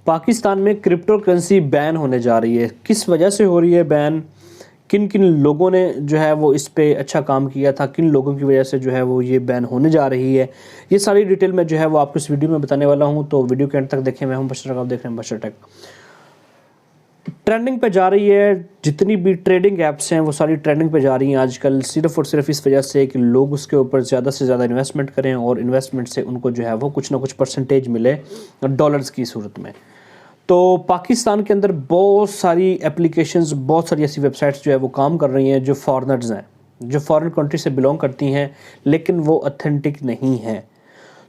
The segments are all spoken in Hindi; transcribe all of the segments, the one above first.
पाकिस्तान में क्रिप्टो करेंसी बैन होने जा रही है। किस वजह से हो रही है बैन, किन किन लोगों ने जो है वो इस पे अच्छा काम किया था, किन लोगों की वजह से जो है वो ये बैन होने जा रही है, ये सारी डिटेल में जो है वो आपको इस वीडियो में बताने वाला हूँ। तो वीडियो के अंत तक देखें। मैं हूँ बशर, आप देख रहे हैं बशर टेक। ट्रेंडिंग पे जा रही है, जितनी भी ट्रेडिंग ऐप्स हैं वो सारी ट्रेंडिंग पे जा रही हैं आजकल, सिर्फ और सिर्फ इस वजह से कि लोग उसके ऊपर ज़्यादा से ज़्यादा इन्वेस्टमेंट करें और इन्वेस्टमेंट से उनको जो है वो कुछ ना कुछ परसेंटेज मिले डॉलर्स की सूरत में। तो पाकिस्तान के अंदर बहुत सारी एप्लीकेशंस, बहुत सारी ऐसी वेबसाइट्स जो है वो काम कर रही हैं जो फॉरेनर्स हैं, जो फॉरेन कंट्री से बिलोंग करती हैं, लेकिन वो ऑथेंटिक नहीं हैं।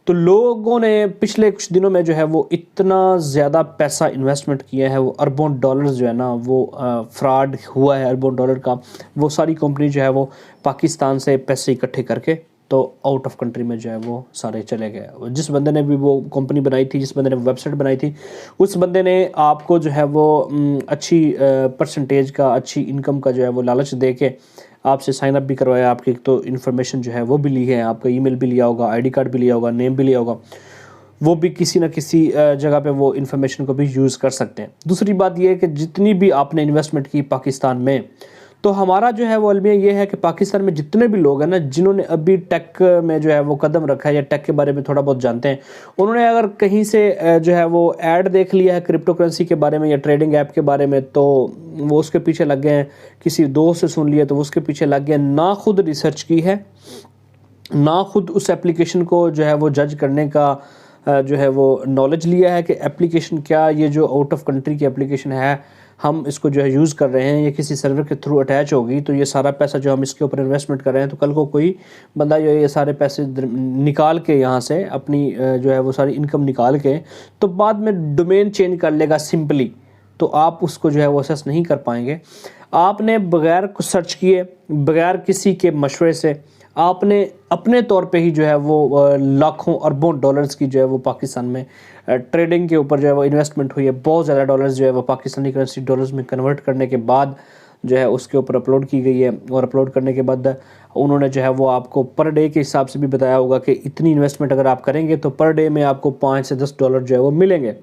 तो लोगों ने पिछले कुछ दिनों में जो है वो इतना ज़्यादा पैसा इन्वेस्टमेंट किया है, वो अरबों डॉलर्स जो है ना वो फ्रॉड हुआ है अरबों डॉलर का। वो सारी कंपनी जो है वो पाकिस्तान से पैसे इकट्ठे करके तो आउट ऑफ कंट्री में जो है वो सारे चले गए। जिस बंदे ने भी वो कंपनी बनाई थी, जिस बंदे ने वेबसाइट बनाई थी, उस बंदे ने आपको जो है वो अच्छी परसेंटेज का, अच्छी इनकम का जो है वो लालच दे के आपसे साइन अप भी करवाया। आपकी तो इन्फॉर्मेशन जो है वो भी ली है, आपका ईमेल भी लिया होगा, आईडी कार्ड भी लिया होगा, नेम भी लिया होगा। वो भी किसी ना किसी जगह पे वो इन्फॉर्मेशन को भी यूज़ कर सकते हैं। दूसरी बात ये है कि जितनी भी आपने इन्वेस्टमेंट की पाकिस्तान में, तो हमारा जो है वो अलमिया ये है कि पाकिस्तान में जितने भी लोग हैं ना, जिन्होंने अभी टेक में जो है वो कदम रखा है या टेक के बारे में थोड़ा बहुत जानते हैं, उन्होंने अगर कहीं से जो है वो ऐड देख लिया है क्रिप्टो करेंसी के बारे में या ट्रेडिंग ऐप के बारे में, तो वो उसके पीछे लग गए हैं। किसी दोस्त से सुन लिया तो वो उसके पीछे लग गए, ना खुद रिसर्च की है, ना खुद उस एप्लीकेशन को जो है वो जज करने का जो है वो नॉलेज लिया है कि एप्लीकेशन क्या, ये जो आउट ऑफ कंट्री की एप्लीकेशन है, हम इसको जो है यूज़ कर रहे हैं, ये किसी सर्वर के थ्रू अटैच होगी, तो ये सारा पैसा जो हम इसके ऊपर इन्वेस्टमेंट कर रहे हैं, तो कल को कोई बंदा जो है ये सारे पैसे निकाल के यहाँ से अपनी जो है वो सारी इनकम निकाल के तो बाद में डोमेन चेंज कर लेगा सिंपली, तो आप उसको जो है वो असेस नहीं कर पाएंगे। आपने बगैर कुछ सर्च किए, बगैर किसी के मशवरे से आपने अपने तौर पे ही जो है वो लाखों अरबों डॉलर्स की जो है वो पाकिस्तान में ट्रेडिंग के ऊपर जो है वो इन्वेस्टमेंट हुई है। बहुत ज़्यादा डॉलर्स जो है वो पाकिस्तानी करेंसी डॉलर्स में कन्वर्ट करने के बाद जो है उसके ऊपर अपलोड की गई है, और अपलोड करने के बाद उन्होंने जो है वो आपको पर डे के हिसाब से भी बताया होगा कि इतनी इन्वेस्टमेंट अगर आप करेंगे तो पर डे में आपको 5 से 10 डॉलर जो है वो मिलेंगे।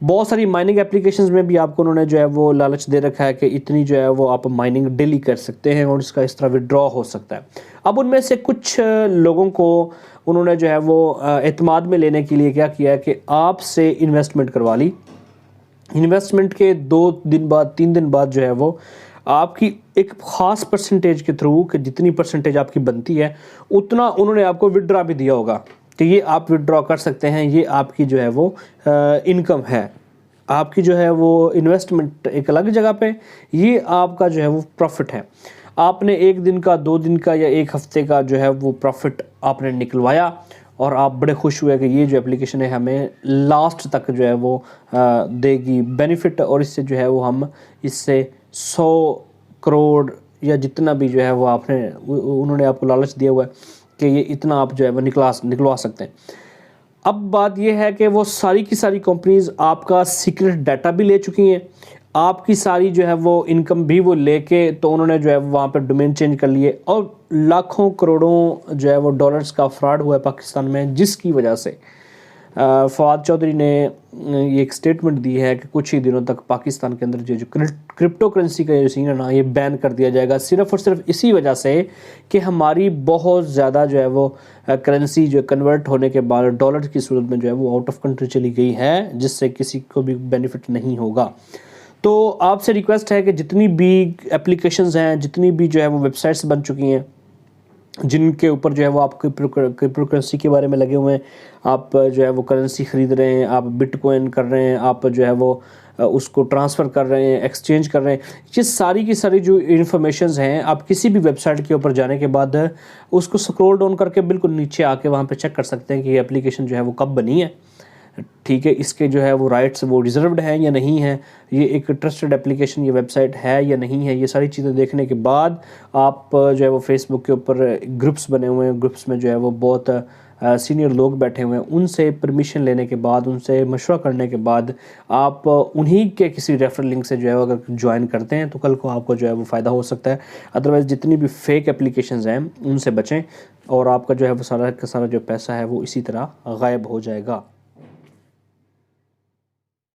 बहुत सारी माइनिंग एप्लीकेशंस में भी आपको उन्होंने जो है वो लालच दे रखा है कि इतनी जो है वो आप माइनिंग डेली कर सकते हैं और इसका इस तरह विड्रॉ हो सकता है। अब उनमें से कुछ लोगों को उन्होंने जो है वो एतमाद में लेने के लिए क्या किया है कि आपसे इन्वेस्टमेंट करवा ली। इन्वेस्टमेंट के 2 दिन बाद, 3 दिन बाद जो है वो आपकी एक ख़ास परसेंटेज के थ्रू, कि जितनी परसेंटेज आपकी बनती है उतना उन्होंने आपको विड्रॉ भी दिया होगा कि ये आप विड्रॉ कर सकते हैं, ये आपकी जो है वो इनकम है। आपकी जो है वो इन्वेस्टमेंट एक अलग जगह पे, ये आपका जो है वो प्रॉफिट है। आपने 1 दिन का, 2 दिन का या 1 हफ्ते का जो है वो प्रॉफिट आपने निकलवाया और आप बड़े खुश हुए कि ये जो एप्लीकेशन है हमें लास्ट तक जो है वो देगी बेनिफिट, और इससे जो है वो हम इससे 100 करोड़ या जितना भी जो है वो उन्होंने आपको लालच दिया हुआ है कि ये इतना आप जो है वो निकलवा सकते हैं। अब बात ये है कि वो सारी की सारी कंपनीज आपका सीक्रेट डाटा भी ले चुकी हैं, आपकी सारी जो है वो इनकम भी वो लेके तो उन्होंने जो है वहाँ पर डोमेन चेंज कर लिए, और लाखों करोड़ों जो है वो डॉलर्स का फ्रॉड हुआ है पाकिस्तान में, जिसकी वजह से फवाद चौधरी ने ये एक स्टेटमेंट दी है कि कुछ ही दिनों तक पाकिस्तान के अंदर जो क्रिप्टो करेंसी का जो सीन है ना, ये बैन कर दिया जाएगा, सिर्फ और सिर्फ इसी वजह से कि हमारी बहुत ज़्यादा जो है वो करेंसी जो कन्वर्ट होने के बाद डॉलर की सूरत में जो है वो आउट ऑफ कंट्री चली गई है, जिससे किसी को भी बेनिफिट नहीं होगा। तो आपसे रिक्वेस्ट है कि जितनी भी एप्लीकेशंस हैं, जितनी भी जो है वो वेबसाइट्स बन चुकी हैं, जिनके ऊपर जो है वो आप क्रिप्टो करेंसी के बारे में लगे हुए हैं, आप जो है वो करेंसी ख़रीद रहे हैं, आप बिटकॉइन कर रहे हैं, आप जो है वो उसको ट्रांसफ़र कर रहे हैं, एक्सचेंज कर रहे हैं, ये सारी की सारी जो इन्फॉर्मेशंस हैं, आप किसी भी वेबसाइट के ऊपर जाने के बाद उसको स्क्रॉल डाउन करके बिल्कुल नीचे आके वहाँ पे चेक कर सकते हैं कि ये एप्लीकेशन जो है वो कब बनी है, ठीक है, इसके जो है वो राइट्स वो रिजर्व्ड हैं या नहीं है, ये एक ट्रस्टेड एप्लीकेशन, ये वेबसाइट है या नहीं है। ये सारी चीज़ें देखने के बाद आप जो है वो फेसबुक के ऊपर ग्रुप्स बने हुए हैं, ग्रुप्स में जो है वो बहुत सीनियर लोग बैठे हुए हैं, उनसे परमिशन लेने के बाद, उनसे मशवरा करने के बाद आप उन्हीं के किसी रेफरल लिंक से जो है अगर ज्वाइन करते हैं तो कल को आपको जो है वो फ़ायदा हो सकता है। अदरवाइज़ जितनी भी फेक एप्लीकेशंस हैं उनसे बचें, और आपका जो है वो सारा का सारा जो पैसा है वो इसी तरह गायब हो जाएगा।